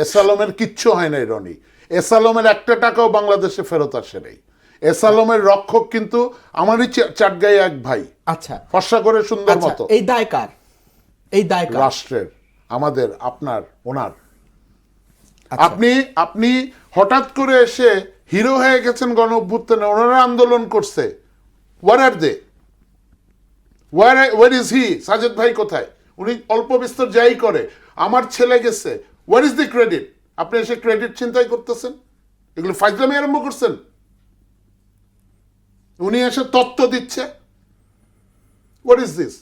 S আলমের কিচ্ছু হয় নাই রনি। এস আলমের একটা টাকাও বাংলাদেশে ফেরত আসে নাই। এস আলমের রক্ষক কিন্তু আমারই চাটগাঁয়ে এক ভাই, আচ্ছা ফর্সা করে সুন্দর মতো। এই দায় কার? এই দায় কার? রাষ্ট্রের, আমাদের, আপনার, ওনার। আপনি আপনি হঠাৎ করে এসে হিরো হয়ে গেছেন গণ অভ্যুত্থানে, ওনারা আন্দোলন করছে। Where are they? Where is he? Sajed ভাই কোথায়? উনি অল্প বিস্তর যাই করে, আমার ছেলে গেছে, ওয়ার ইজ দি ক্রেডিট? আপনি এসে ক্রেডিট চিন্তাই করতেছেন, এগুলো ফাইজলামি আরম্ভ করছেন। উনি এসে তত্ত্ব দিচ্ছে, হোয়াট ইজ দিস?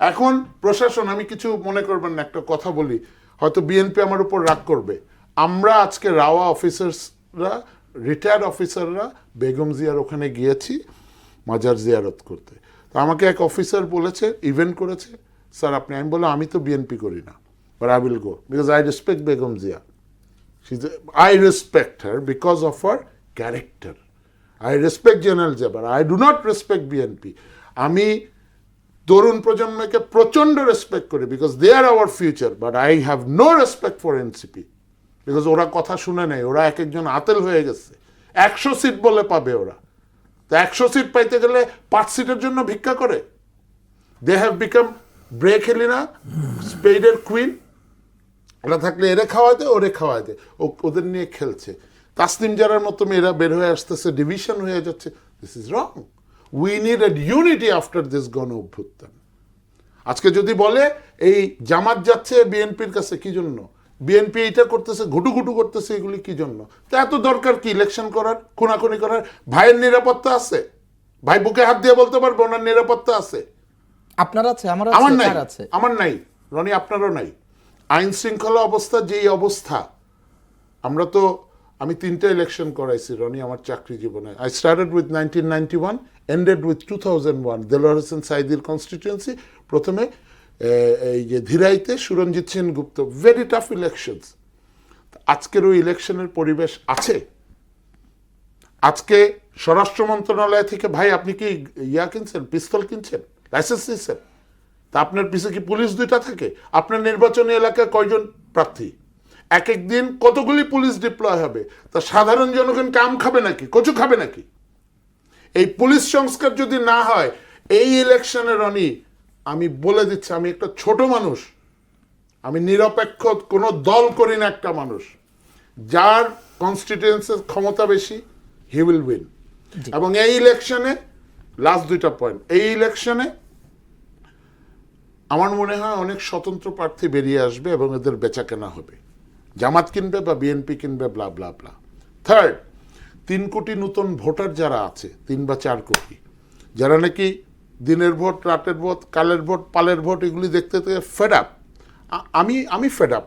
এখন প্রশাসন, আমি কিছু মনে করবেন না, একটা কথা বলি, হয়তো বিএনপি আমার উপর রাগ করবে। আমরা আজকে রাওয়া অফিসার্সরা, রিটায়ার্ড অফিসাররা বেগম জিয়ার ওখানে গিয়েছি মাজার জিয়ারত করতে। তো আমাকে এক অফিসার বলেছে, ইভেন্ট করেছে, স্যার আপনি, আমি বললাম আমি তো বিএনপি করি না, but I will go because I respect Begum Zia. I respect her because of her character. I respect General Zia, but I do not respect BNP. আমি তরুণ প্রজন্মকে প্রচন্ড রেসপেক্ট করি because they are our future, but I have no respect for NCP because ওরা কথা শুনে নেই, ওরা এক একজন আতেল হয়ে গেছে। 100 সিট বলে পাবে ওরা, তো 100 সিট পাইতে গেলে 5 সিটের জন্য ভিক্ষা করে। They have become break Helena, স্পেডের কুইন। ওরা থাকলে এরে খাওয়াতে, ওরে খাওয়াতে, ওদের নিয়ে খেলছে। তাসনিম জারার মতো মেয়েরা বের হয়ে আসতেছে, ডিভিশন হয়ে যাচ্ছে। This is wrong. We need a unity after this গণ অভ্যুত্থান। আজকে যদি বলে এই জামাত যাচ্ছে বিএনপির কাছে, কি জন্য? বিএনপি এইটা করতেছে, ঘুটুঘুটু করতেছে, এগুলি কি জন্য? তা এত দরকার কি ইলেকশন করার, খুনাখুনি করার? ভাইয়ের নিরাপত্তা আছে, ভাই বুকে হাত দিয়ে বলতে পারবে ওনার নিরাপত্তা আছে। আপনার আছে? আমার নাই, আছে? আমার নাই রনি, আপনারও নাই। আইন শৃঙ্খলা অবস্থা যেই অবস্থা, আমি 3টা ইলেকশন করাইছি রনি আমার চাকরি জীবনে। I started with 1991, ended with 2001, Delwar Hossain সাইদির কনস্টিটিউয়েন্সি। প্রথমে এই যে ধীরাইতে Suranjit Sen Gupta, very tough elections. আজকের ওই ইলেকশনের পরিবেশ আছে? আজকে স্বরাষ্ট্র মন্ত্রণালয় থেকে, ভাই আপনি কি কিনছেন, পিস্তল কিনছেন, লাইসেন্স নিচ্ছেন? তা আপনার পিছে কি পুলিশ 2টা থাকে? আপনার নির্বাচনী এলাকায় কয়জন প্রার্থী? এক এক দিন কতগুলি পুলিশ ডিপ্লয় হবে? তা সাধারণ জনগণ কাম খাবে নাকি, কচু খাবে নাকি? এই পুলিশ সংস্কার যদি না হয়, এই ইলেকশনে রনি, আমি বলে দিচ্ছি, আমি একটা ছোট মানুষ, আমি নিরপেক্ষ কোনো দল করি না, একটা মানুষ, যার কনস্টিটিউয়েন্সির ক্ষমতা বেশি, হি উইল উইন। এবং এই ইলেকশনে, লাস্ট 2টা পয়েন্ট, এই ইলেকশনে আমার মনে হয় অনেক স্বতন্ত্র প্রার্থী বেরিয়ে আসবে এবং এদের বেচাকেনা হবে। জামাত কিনবে বা বিএনপি কিনবে, ব্লা ব্লা ব্লা। থার্ড, 3 কোটি নতুন ভোটার যারা আছে, 3 বা 4 কোটি, যারা নাকি দিনের ভোট, রাতের ভোট, কালের ভোট, পালের ভোট, এগুলি দেখতে থেকে ফেড আপ। আমি ফেড আপ।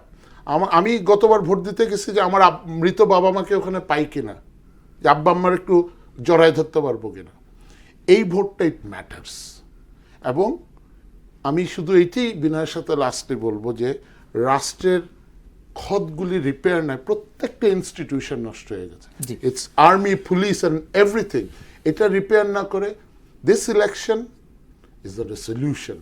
আমি গতবার ভোট দিতে গেছি যে আমার মৃত বাবা মাকে ওখানে পাই কিনা, যে আব্বা আম্মার একটু জড়ায় ধরতে পারবো কিনা। এই ভোটটা ইট ম্যাটার্স। এবং আমি শুধু এইটাই বিনয়ের সাথে লাস্টে বলবো যে রাষ্ট্রের খদগুলি রিপেয়ার নয়, প্রত্যেকটা ইনস্টিটিউশন নষ্ট হয়ে গেছে। It's army, police and everything. এটা রিপেয়ার না করে, this election is the solution.